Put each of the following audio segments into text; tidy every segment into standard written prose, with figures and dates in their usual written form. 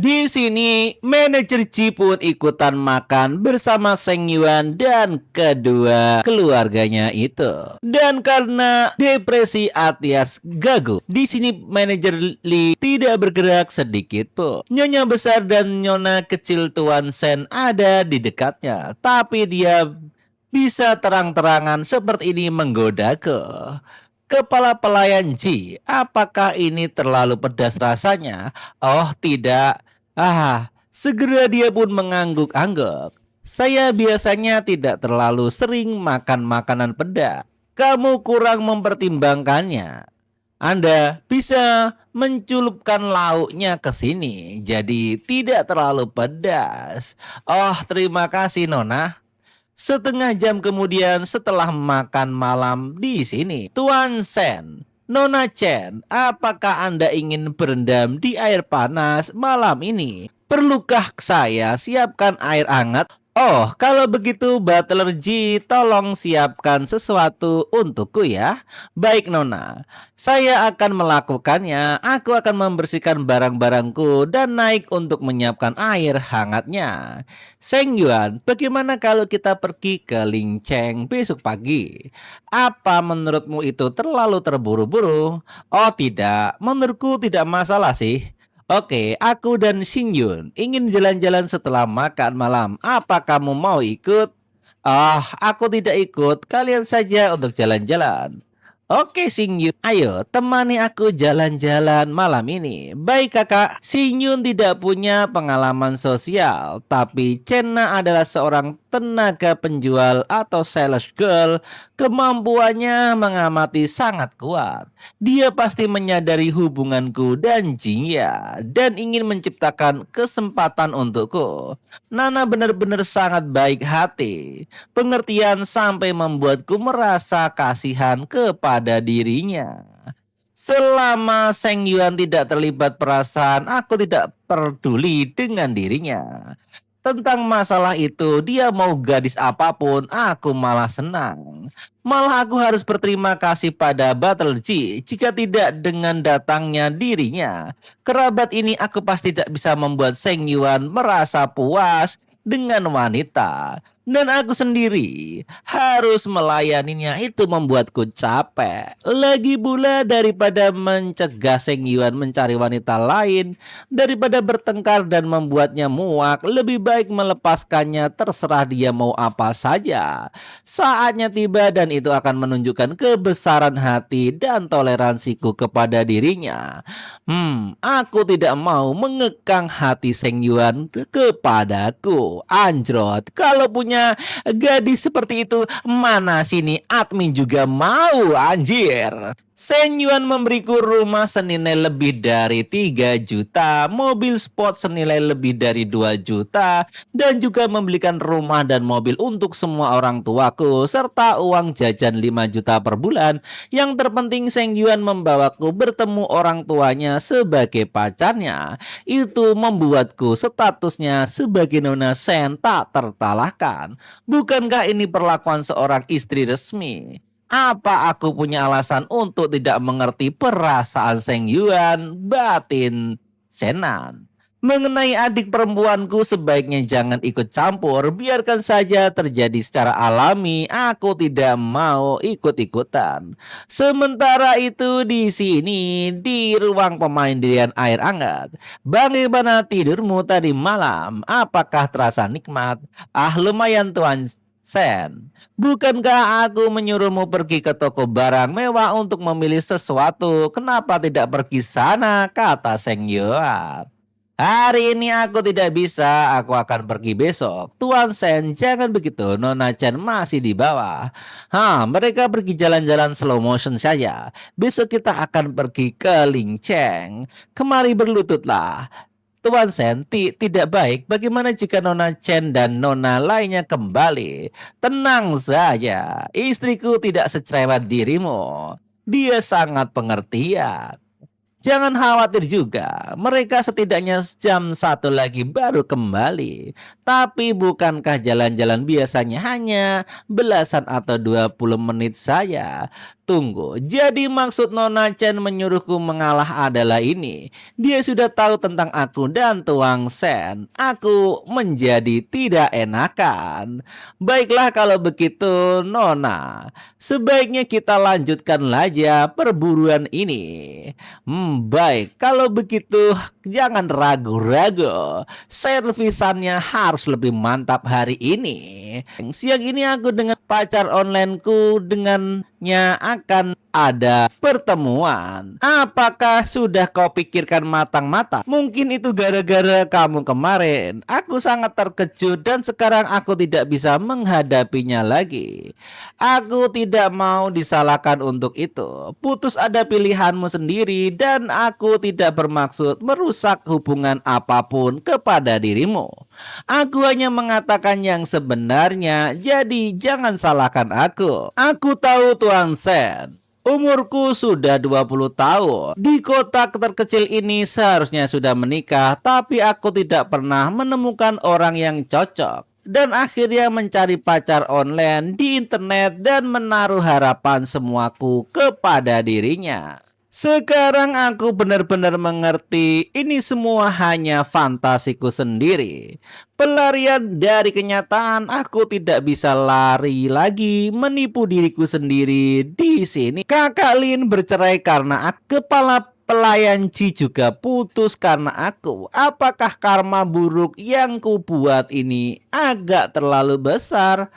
Di sini, manajer Ji pun ikutan makan bersama Seng Yuan dan kedua keluarganya itu. Dan karena depresi alias gagu, di sini manajer Li tidak bergerak sedikit pun. Nyonya besar dan Nyonya kecil Tuan Sen ada di dekatnya, tapi dia bisa terang-terangan seperti ini menggodaku. Kepala pelayan Ji, apakah ini terlalu pedas rasanya? Oh tidak. Segera dia pun mengangguk-angguk. Saya biasanya tidak terlalu sering makan makanan pedas. Kamu kurang mempertimbangkannya. Anda bisa menculupkan lauknya ke sini, jadi tidak terlalu pedas. Oh, terima kasih, Nona. Setengah jam kemudian setelah makan malam di sini, Tuan Sen, Nona Chen, apakah Anda ingin berendam di air panas malam ini? Perlukah saya siapkan air hangat? Oh, kalau begitu Butler Ji, tolong siapkan sesuatu untukku ya. Baik Nona, saya akan melakukannya. Aku akan membersihkan barang-barangku dan naik untuk menyiapkan air hangatnya. Seng Yuan, bagaimana kalau kita pergi ke Ling Cheng besok pagi? Apa menurutmu itu terlalu terburu-buru? Oh tidak, menurutku tidak masalah sih. Oke, aku dan Shin Yun ingin jalan-jalan setelah makan malam. Apa kamu mau ikut? Aku tidak ikut. Kalian saja untuk jalan-jalan. Oke, Shin Yun. Ayo, temani aku jalan-jalan malam ini. Baik, kakak. Shin Yun tidak punya pengalaman sosial, tapi Chenna adalah seorang tenaga penjual atau sales girl. Kemampuannya mengamati sangat kuat. Dia pasti menyadari hubunganku dan Jingya dan ingin menciptakan kesempatan untukku. Nana benar-benar sangat baik hati, pengertian sampai membuatku merasa kasihan kepada dirinya. Selama Seng Yuan tidak terlibat perasaan, aku tidak peduli dengan dirinya. Tentang masalah itu, dia mau gadis apapun, aku malah senang. Malah aku harus berterima kasih pada Battle Ji. Jika tidak dengan datangnya dirinya, kerabat ini aku pasti tidak bisa membuat Seng Yuan merasa puas dengan wanita. Dan aku sendiri harus melayaninya, itu membuatku capek. Lagi pula daripada mencegah Seng Yuan mencari wanita lain, daripada bertengkar dan membuatnya muak, lebih baik melepaskannya, terserah dia mau apa saja. Saatnya tiba dan itu akan menunjukkan kebesaran hati dan toleransiku kepada dirinya. Aku tidak mau mengekang hati Seng Yuan kepadaku. Anjrot, kalau punya gadis seperti itu, mana sini admin juga mau, anjir. Seng Yuan memberiku rumah senilai lebih dari 3 juta, mobil sport senilai lebih dari 2 juta, dan juga membelikan rumah dan mobil untuk semua orang tuaku, serta uang jajan 5 juta per bulan. Yang terpenting Seng Yuan membawaku bertemu orang tuanya sebagai pacarnya. Itu membuatku statusnya sebagai Nona Sen tak tertalahkan. Bukankah ini perlakuan seorang istri resmi? Apa aku punya alasan untuk tidak mengerti perasaan Seng Yuan, batin Senan? Mengenai adik perempuanku sebaiknya jangan ikut campur, biarkan saja terjadi secara alami, aku tidak mau ikut-ikutan. Sementara itu di sini, di ruang pemandian air hangat, bagaimana tidurmu tadi malam? Apakah terasa nikmat? Lumayan Tuan Sen. Bukankah aku menyuruhmu pergi ke toko barang mewah untuk memilih sesuatu? Kenapa tidak pergi sana? Kata Seng Yuan. Hari ini aku tidak bisa, aku akan pergi besok. Tuan Sen, jangan begitu, Nona Chan masih di bawah. Mereka pergi jalan-jalan slow motion saja. Besok kita akan pergi ke Ling Cheng. Kemari berlututlah. Tuan Sen, tidak baik. Bagaimana jika Nona Chen dan Nona lainnya kembali? Tenang saja, istriku tidak secerewet dirimu. Dia sangat pengertian. Jangan khawatir juga, mereka setidaknya jam 1 lagi baru kembali. Tapi bukankah jalan-jalan biasanya hanya belasan atau 20 menit saja? Tunggu, jadi maksud Nona Chen menyuruhku mengalah adalah ini. Dia sudah tahu tentang aku dan Tuan Sen. Aku menjadi tidak enakan. Baiklah kalau begitu Nona. Sebaiknya kita lanjutkan saja perburuan ini. Baik, kalau begitu jangan ragu-ragu. Servisannya harus lebih mantap hari ini. Siang ini aku dengan pacar onlineku dengannya akan ada pertemuan. Apakah sudah kau pikirkan matang-matang? Mungkin itu gara-gara kamu kemarin. Aku sangat terkejut dan sekarang aku tidak bisa menghadapinya lagi. Aku tidak mau disalahkan untuk itu. Putus ada pilihanmu sendiri dan aku tidak bermaksud merusak hubungan apapun kepada dirimu. Aku hanya mengatakan yang sebenarnya, jadi jangan salahkan aku. Aku tahu Tuan Sen. Umurku sudah 20 tahun. Di kota terkecil ini seharusnya sudah menikah, tapi aku tidak pernah menemukan orang yang cocok. Dan akhirnya mencari pacar online di internet dan menaruh harapan semuaku kepada dirinya. Sekarang aku benar-benar mengerti ini semua hanya fantasiku sendiri. Pelarian dari kenyataan, aku tidak bisa lari lagi menipu diriku sendiri di sini. Kakak Lin bercerai karena kepala pelayan Ji juga putus karena aku. Apakah karma buruk yang ku buat ini agak terlalu besar?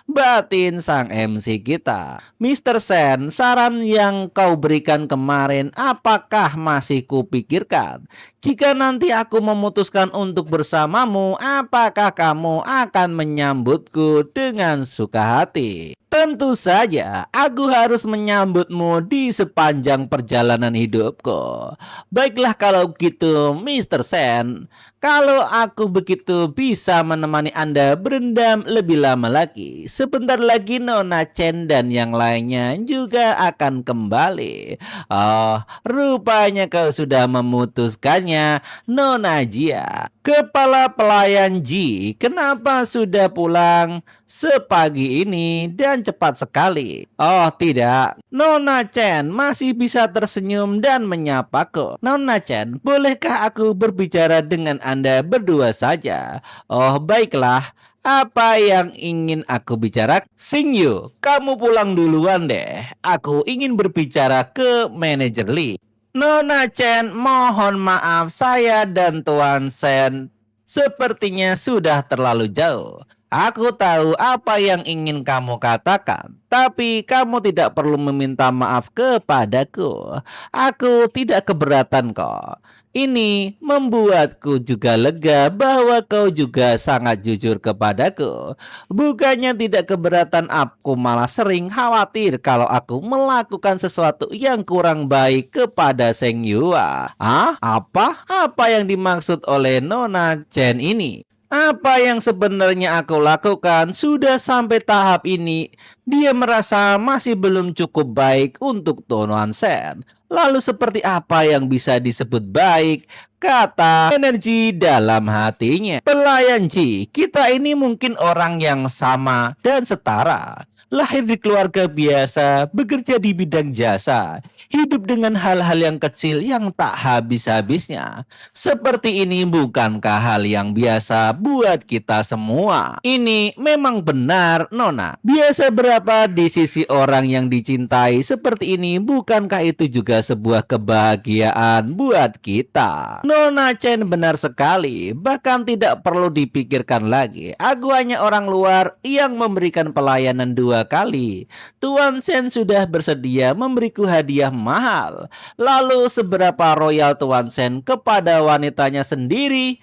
Batin sang MC kita. Mr. Sen, saran yang kau berikan kemarin apakah masih kupikirkan? Jika nanti aku memutuskan untuk bersamamu, apakah kamu akan menyambutku dengan suka hati? Tentu saja, aku harus menyambutmu di sepanjang perjalanan hidupku. Baiklah kalau begitu, Mr. Sen. Kalau aku begitu bisa menemani Anda berendam lebih lama lagi. Sebentar lagi Nona Chen dan yang lainnya juga akan kembali. Oh, rupanya kau sudah memutuskannya, Nona Jia. Kepala pelayan Ji, kenapa sudah pulang sepagi ini dan cepat sekali? Oh tidak, Nona Chen masih bisa tersenyum dan menyapaku. Nona Chen, bolehkah aku berbicara dengan Anda berdua saja? Oh baiklah, apa yang ingin aku bicarakan? Xingyu, kamu pulang duluan deh. Aku ingin berbicara ke manajer Lee. Nona Chen, mohon maaf saya dan Tuan Sen sepertinya sudah terlalu jauh. Aku tahu apa yang ingin kamu katakan, tapi kamu tidak perlu meminta maaf kepadaku. Aku tidak keberatan kok. Ini membuatku juga lega bahwa kau juga sangat jujur kepadaku. Bukannya tidak keberatan, aku malah sering khawatir kalau aku melakukan sesuatu yang kurang baik kepada Seng Yua. Apa? Apa yang dimaksud oleh Nona Chen ini? Apa yang sebenarnya aku lakukan sudah sampai tahap ini? Dia merasa masih belum cukup baik untuk Tuan Sen. Lalu seperti apa yang bisa disebut baik? Kata energi dalam hatinya. Pelayan Ji, kita ini mungkin orang yang sama dan setara. Lahir di keluarga biasa, bekerja di bidang jasa, hidup dengan hal-hal yang kecil yang tak habis-habisnya. Seperti ini bukankah hal yang biasa buat kita semua? Ini memang benar, Nona. Biasa berapa di sisi orang yang dicintai seperti ini, bukankah itu juga sebuah kebahagiaan buat kita? Nona Chen benar sekali, bahkan tidak perlu dipikirkan lagi. Aku hanya orang luar yang memberikan pelayanan 2 kali. Tuan Sen sudah bersedia memberiku hadiah mahal. Lalu seberapa royal Tuan Sen kepada wanitanya sendiri?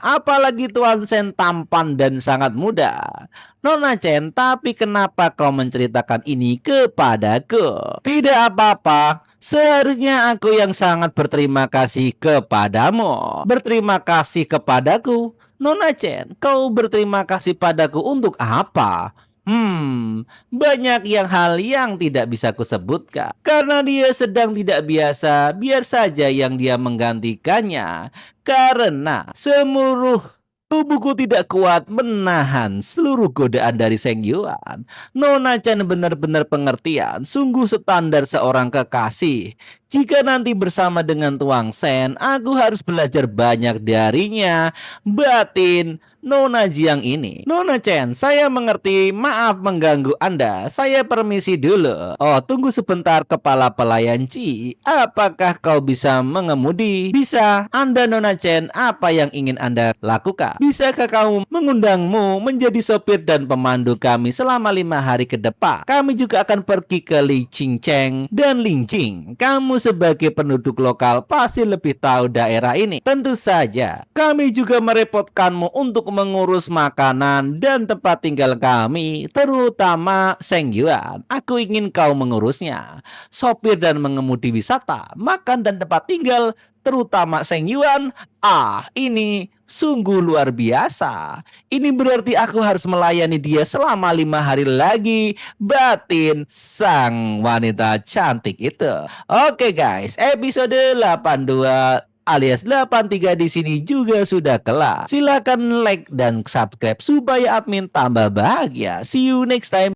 Apalagi Tuan Sen tampan dan sangat muda. Nona Chen, tapi kenapa kau menceritakan ini kepadaku? Tidak apa-apa. Seharusnya aku yang sangat berterima kasih kepadamu. Berterima kasih kepadaku? Nona Chen, kau berterima kasih padaku untuk apa? Banyak hal yang tidak bisa kusebutkan. Karena dia sedang tidak biasa, biar saja yang dia menggantikannya. Karena seluruh Tubuhku tidak kuat menahan seluruh godaan dari Seng Yuan. Nona Chan benar-benar pengertian, sungguh standar seorang kekasih. Jika nanti bersama dengan Tuang Sen, aku harus belajar banyak darinya. Batin Nona Jiang ini. Nona Chen, saya mengerti. Maaf mengganggu Anda. Saya permisi dulu. Oh, tunggu sebentar, kepala pelayan Ci. Apakah kau bisa mengemudi? Bisa. Anda Nona Chen, apa yang ingin Anda lakukan? Bisakah kamu mengundangmu menjadi sopir dan pemandu kami selama 5 hari ke depan? Kami juga akan pergi ke Li Qingcheng dan Lingjing. Kamu sebagai penduduk lokal pasti lebih tahu daerah ini. Tentu saja. Kami juga merepotkanmu untuk mengurus makanan dan tempat tinggal kami, terutama Seng Yuan. Aku ingin kau mengurusnya. Sopir dan mengemudi wisata, makan dan tempat tinggal, terutama Seng Yuan. Ini sungguh luar biasa. Ini berarti aku harus melayani dia selama 5 hari lagi. Batin sang wanita cantik itu. Oke guys, episode 82 alias 83 di sini juga sudah kelar. Silakan like dan subscribe supaya admin tambah bahagia. See you next time.